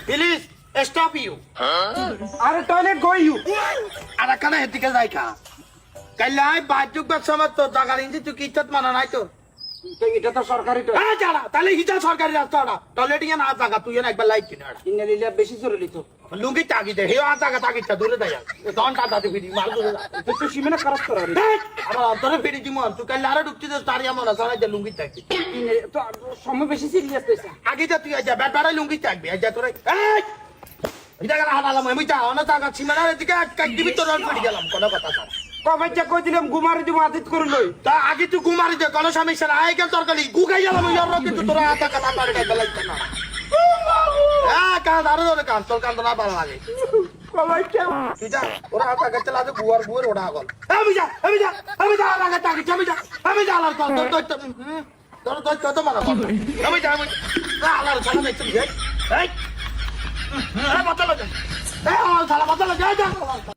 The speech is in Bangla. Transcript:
প্লিজ স্টপ ইউ আরে টয়লেট গো ইউ আর কেন হেদিকে যাই খা কাইলে আই বাজুক ব্যবসা তো জাগার ইঞ্জি তুই কি ইজ্জত মানা নাই তো এটা তো সরকারি তো হ্যাঁ যারা তাহলে হিজা সরকারি রাস্তাটা টয়লেট ইয়ে না জায়গা তুই না একবার লাইট কিনে ইন্না লিলা বেশি জরুরি তো লুঙ্গি তাগি দে হেও জায়গা তাগিটা দূরে দেয় তখন টাটাতে ফিরি মাল দূরে তো তো সীমানা খরচ করা রে আমার অন্তরে ফিরি দিমন তুই কাইলে আরো ঢুকতে তার এমন আছে যে লুঙ্গি থাকবি তো সময় বেশি সিরিয়াস হইছে আগে যা তুই যা ব্যাটারে লুঙ্গি থাকবি যা তোরে এই এটা গেল হালালাম আমি যা অন্য জায়গা সীমানার দিকে কাট দিবি তোর ফিরে গেলাম কোনো কথা স্যার কবে যা কই দিলাম গুমারি দিব আদিত করে লই তা আগে তুই গুমারি দে কোনো সমস্যা না আই গেল তরকারি গুগাই গেলাম ইয়ার কিন্তু তোরা আতা কাটা পারে গাইতে লাগছে না হ্যাঁ কান আরো ধরে কান তোর কান তো না ভালো লাগে কবে যা তুই যা ওরা আতা গাছে লাগে বুয়ার ওড়া গল আমি যা লাগা তাকি আমি যা আলার কল তোর কত মারা আমি যা আলার সালা দেখছি এই এই বাতালা যা এই আলার সালা বাতালা যা